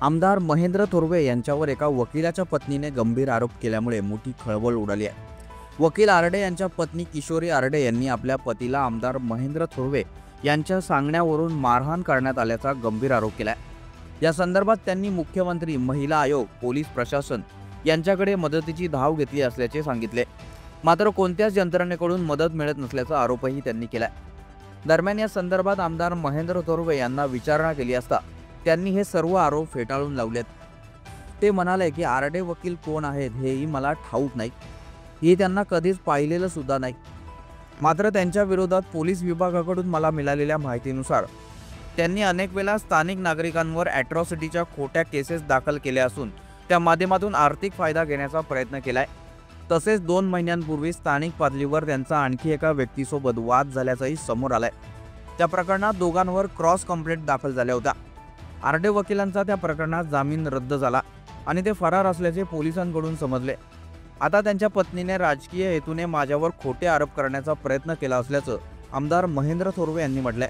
आमदार महेंद्र थोरवे यांच्यावर एका वकिलाच्या पत्नीने गंभीर आरोप केल्यामुळे मोठी खळबळ उडाली आहे। वकील आरडे यांच्या पत्नी किशोरी आरडे यांनी आपल्या पतीला आमदार महेंद्र थोरवे यांच्या सांगण्यावरून मारहाण करण्यात आल्याचा गंभीर आरोप केलाय। या संदर्भात त्यांनी मुख्यमंत्री, महिला आयोग, पोलीस प्रशासन यांच्याकडे मदतीची धाव घेतली असल्याचे सांगितले। मात्र कोणत्याच यंत्रणेकडून मदत मिळत नसल्याचा आरोपही त्यांनी केलाय। दरम्यान या संदर्भात आमदार महेंद्र थोरवे यांना विचारणा केली असता त्यांनी हे सर्व आरोप फेटाळून लावलेत। ते म्हणाले की आरडे वकील कोण आहेत हेही मला ठाऊक नाही, हे त्यांना कधीच पाहिलेलं सुद्धा नाही। मात्र त्यांच्या विरोधात पोलीस विभागाकडून मला मिळालेल्या माहितीनुसार त्यांनी अनेक वेळा स्थानिक नागरिकांवर ॲट्रॉसिटीच्या खोट्या केसेस दाखल केल्या असून त्या माध्यमातून आर्थिक फायदा घेण्याचा प्रयत्न केलाय। तसेच 2 महिन्यांपूर्वी स्थानिक पातळीवर त्यांचा आणखी एका व्यक्तीसोबत वाद झाल्याचंही समोर आलंय। त्या प्रकरणात दोघांवर क्रॉस कंप्लेंट दाखल झाल्या होत्या। आरडे वकिलांचा त्या प्रकरणात जामीन रद्द झाला आणि ते फरार असल्याचे पोलिसांकडून समजले। आता त्यांच्या पत्नीने राजकीय हेतूने माझ्यावर खोटे आरोप करण्याचा प्रयत्न केला असल्याचं आमदार महेंद्र थोरवे यांनी म्हटलंय।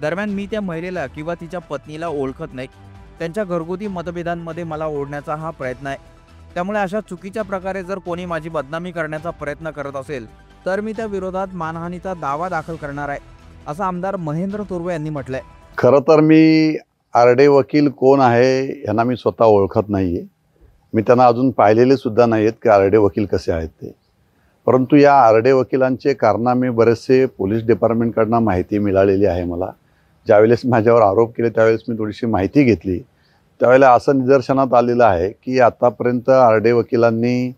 दरम्यान मी त्या महिलेला किंवा तिच्या पत्नीला ओळखत नाही। त्यांच्या घरगुती मतभेदांमध्ये मला ओढण्याचा हा प्रयत्न आहे। त्यामुळे अशा चुकीच्या प्रकारे जर कोणी माझी बदनामी करण्याचा प्रयत्न करत असेल तर मी त्या विरोधात मानहानीचा दावा दाखल करणार आहे, असं आमदार महेंद्र थोरवे यांनी म्हटलंय। खरं तर मी आरडे वकील कोण आहे यांना मी स्वतः ओळखत नाहीये। मी त्यांना अजून पाहिलेले सुद्धा नाहीत की आरडे वकील कसे आहेत ते। परंतु या आरडे वकिलांचे कारनामे बरेचसे पोलीस डिपार्टमेंटकडून माहिती मिळालेली आहे मला। ज्यावेळेस माझ्यावर आरोप केले त्यावेळेस मी थोडीशी माहिती घेतली, त्यावेळेला असं निदर्शनात आलेलं आहे की आतापर्यंत आरडे वकिलांनी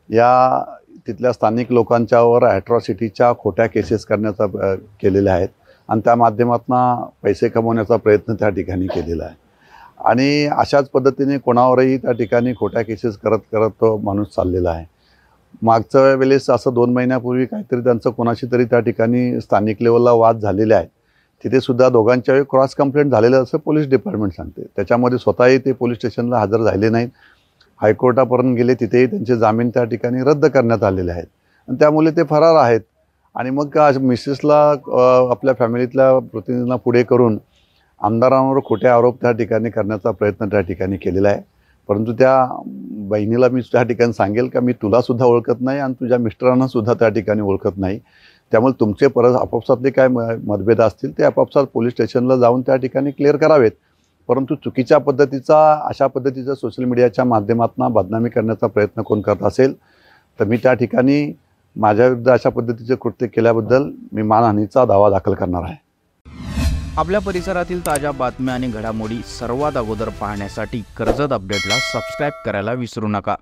या तिथल्या स्थानिक लोकांच्यावर ॲट्रॉसिटीच्या खोट्या केसेस केलेल्या आहेत आणि त्या माध्यमातून पैसे कमवण्याचा प्रयत्न त्या ठिकाणी केलेला आहे। आणि अशाच पद्धतीने कोणावरही त्या ठिकाणी खोट्या केसेस करत तो माणूस चाललेला आहे। मागच्या वेळेस असं 2 महिन्यापूर्वी काहीतरी त्यांचं कोणाशी तरी त्या ठिकाणी स्थानिक लेवलला वाद झालेले आहेत। तिथे सुद्धा दोघांच्या क्रॉस कंप्लेंट झालेलं असं पोलीस डिपार्टमेंट सांगते। त्याच्यामध्ये स्वतःही ते पोलीस स्टेशनला हजर झाले नाहीत, हायकोर्टापर्यंत गेले, तिथेही त्यांचे जामीन त्या ठिकाणी रद्द करण्यात आलेले आहेत आणि त्यामुळे ते फरार आहेत। आणि मग मिसेसला आपल्या फॅमिलीतल्या प्रतिनिधींना पुढे करून आमदारांवर खोटे आरोप त्या ठिकाणी करण्याचा प्रयत्न त्या ठिकाणी केलेला आहे। परंतु त्या बहिणीला मी त्या ठिकाणी सांगेल का मी तुला सुद्धा ओळखत नाही आणि तुझ्या मिस्टरांना सुद्धा त्या ठिकाणी ओळखत नाही। त्यामुळे तुमचे परत आपापसातले काय मतभेद असतील ते आपापसात पोलीस स्टेशनला जाऊन त्या ठिकाणी क्लिअर करावेत। परंतु चुकीच्या पद्धतीचा अशा पद्धतीचा सोशल मीडियाच्या माध्यमातून बदनामी करण्याचा प्रयत्न कोण करत असेल तर मी त्या ठिकाणी माझ्या विरुद्ध अशा पद्धतीचे कृत्य केल्याबद्दल मी मानहानीचा दावा दाखल करणार आहे। आपल्या परिसरातील ताज्या बातम्या आणि घडामोडी सर्वात अगोदर पाहण्यासाठी कर्जत अपडेटला सबस्क्राइब करायला विसरू नका।